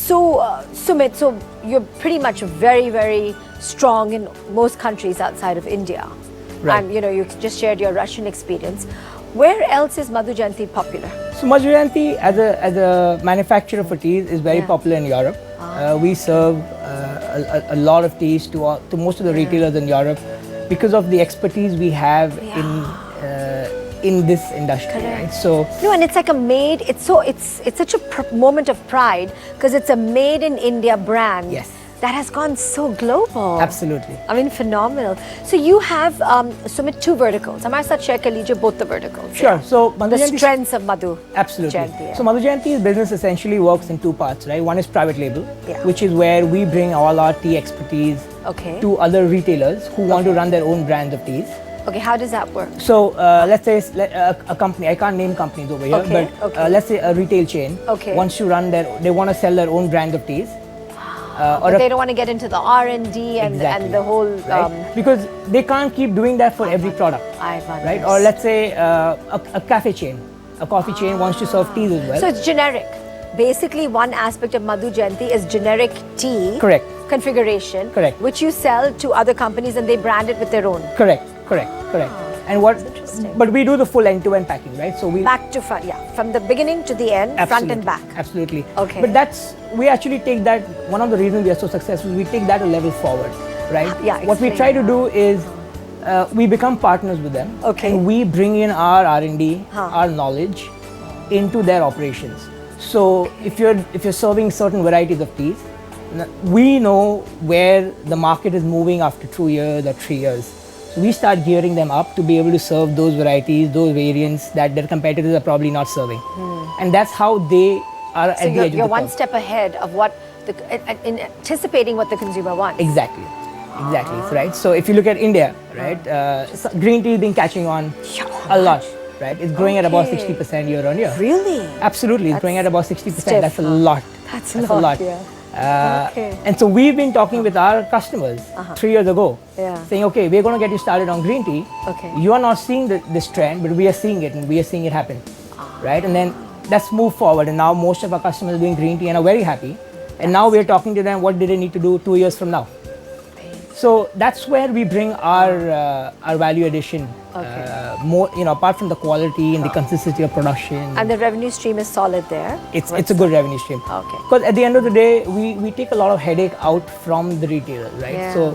So, Sumit, so you're pretty much very, very strong in most countries outside of India. Right. And, you just shared your Russian experience. Where else is Madhu Jayanti popular? So Madhu Jayanti as a manufacturer for teas is very popular in Europe. We serve a lot of teas to most of the retailers in Europe because of the expertise we have in this industry. Right? So no, and it's like it's such a moment of pride because it's a made in India brand. Yes. That has gone so global. Absolutely. I mean, phenomenal. So you have, Sumit, two verticals. हमारे साथ share कर लीजिए both the verticals. Sure. Yeah. So Madhu the Jayanti, strengths of Madhu. Absolutely. Jayanti, yeah. So Madhu Jayanti's business essentially works in two parts, right? One is private label, Yeah. which is where we bring all our tea expertise Okay. to other retailers who want to run their own brands of teas. Okay, how does that work? So let's say a company, I can't name companies over here, Okay, but okay. let's say a retail chain Okay. wants to they want to sell their own brand of teas. But they don't want to get into the R&D and the whole... Right? Because they can't keep doing that for every product. Right? Or let's say a cafe chain, a coffee chain wants to serve teas as well. So it's generic. Basically, one aspect of Madhu Jayanti is generic tea Correct. configuration, Correct. which you sell to other companies and they brand it with their own. Correct. And interesting. but we do the full end-to-end packing, right? So we Back to front, yeah. From the beginning to the end, front and back. Absolutely. Okay. But we actually take that, one of the reasons we are so successful, we take that a level forward, right? Yeah, what we try to do is we become partners with them. Okay. And we bring in our R&D, our knowledge into their operations. So if you're serving certain varieties of teas, we know where the market is moving after 2 years or 3 years. So we start gearing them up to be able to serve those varieties, those variants that their competitors are probably not serving. And that's how they are at the edge of the you're one curve. step ahead of what in anticipating what the consumer wants. Exactly. Right. So if you look at India, right, green tea has been catching on a lot, right? It's growing at about 60% year on year. Really? Absolutely, it's growing at about 60%. Stiff, That's a lot. That's a lot. Yeah. And so we've been talking with our customers 3 years ago, saying, okay, we're going to get you started on green tea. Okay. You are not seeing this trend, but we are seeing it, and we are seeing it happen, right? And then let's move forward. And now most of our customers are doing green tea and are very happy. And now we're talking to them, what do they need to do 2 years from now? So that's where we bring our value addition. More, apart from the quality and the consistency of production. And the revenue stream is solid there. It's a good revenue stream. Okay. Because at the end of the day, we take a lot of headache out from the retailer, right? Yeah. So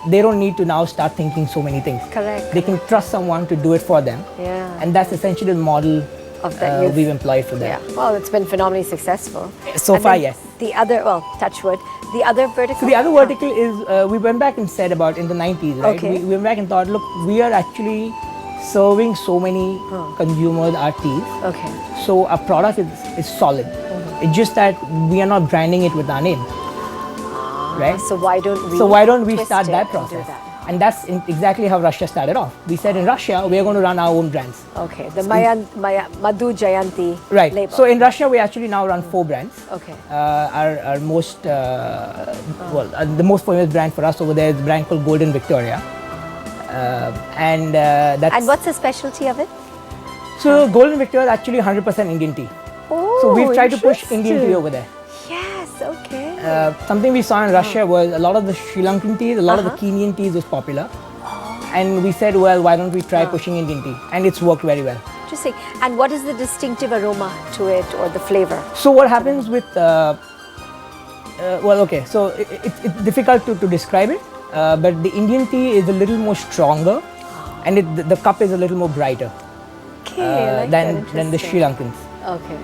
they don't need to now start thinking so many things. Correct. They can trust someone to do it for them. Yeah. And that's essentially the model of that we've employed for them. Yeah. Well, it's been phenomenally successful. So far, yes. The other, touch wood. The other vertical. So the other vertical is we went back and said about in the 90s, right? Okay. We went back and thought, look, we are actually serving so many consumers our teas. Okay. So our product is solid. It's just that we are not branding it with our name, right? So why don't we start that twist it and process? do that? And that's exactly how Russia started off. We said in Russia, we're going to run our own brands. Okay. The Madhu Jayanti Right. label. So in Russia, we actually now run 4 brands. Okay. Our most, the most famous brand for us over there is a brand called Golden Victoria. And what's the specialty of it? So Golden Victoria is actually 100% Indian tea. Oh, So we've tried to push Indian tea interesting. over there. Yes, okay. Something we saw in Russia was a lot of the Sri Lankan teas, a lot of the Kenyan teas was popular. And we said, well, why don't we try pushing Indian tea? And it's worked very well. Interesting. And what is the distinctive aroma to it or the flavor? So what happens with, so it's difficult to describe it, but the Indian tea is a little more stronger and the cup is a little more brighter than the Sri Lankans. Okay.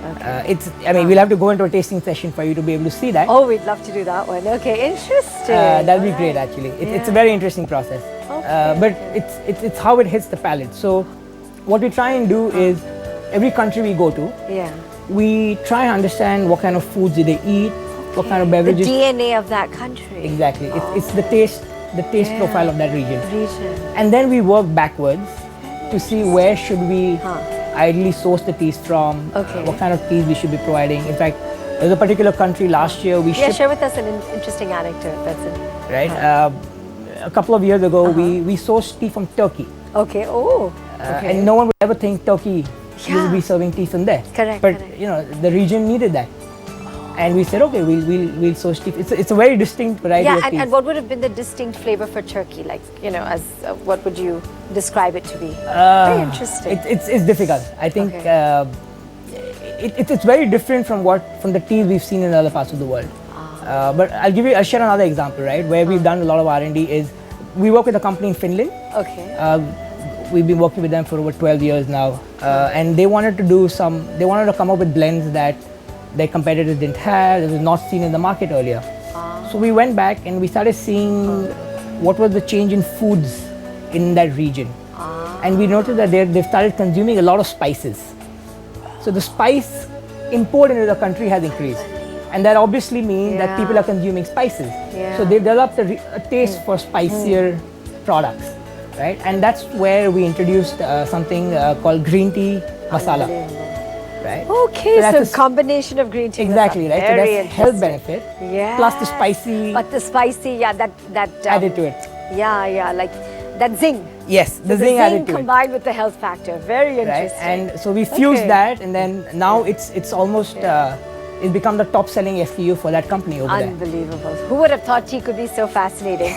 We'll have to go into a tasting session for you to be able to see that. Oh, we'd love to do that one. Okay, interesting. That'll be great, actually. It's a very interesting process. But it's how it hits the palate. So what we try and do is every country we go to, we try and understand what kind of foods do they eat, what kind of beverages. The DNA of that country. Exactly. It's the taste profile of that region. Region. And then we work backwards to see where should we ideally source the teas from, what kind of teas we should be providing. In fact, there's a particular country last year we shipped. Share with us an interesting anecdote. That's it. Right. A couple of years ago, we sourced tea from Turkey. Okay. Oh. Okay. And no one would ever think Turkey will be serving tea from there. Correct. But correct. the region needed that. And we said, okay, we'll source tea. It's a very distinct variety Yeah, of teas. and what would have been the distinct flavor for Turkey? Like, as what would you describe it to be? Very interesting. It's difficult. I think Okay. it's very different from the teas we've seen in other parts of the world. But I'll share another example, right? Where we've done a lot of R&D is we work with a company in Finland. Okay. We've been working with them for over 12 years now, and they wanted to come up with blends that their competitors didn't have, that was not seen in the market earlier. So we went back and we started seeing what was the change in foods in that region. And we noticed that they've started consuming a lot of spices. So the spice import into the country has increased. And that obviously means that people are consuming spices. Yeah. So they've developed a taste for spicier products, right? And that's where we introduced something called green tea masala. Right? Okay, that's so combination of green tea. Exactly, masala. right? So Very that's health interesting. benefit. Yeah. Plus the spicy But the spicy, yeah, that added to it. Yeah, like that zing. Yes, the So zing added to it. combined with the health factor. Very Right? interesting. And so we fused Okay. that, and then now it's almost it's become the top selling SKU for that company over there. Unbelievable. Who would have thought tea could be so fascinating?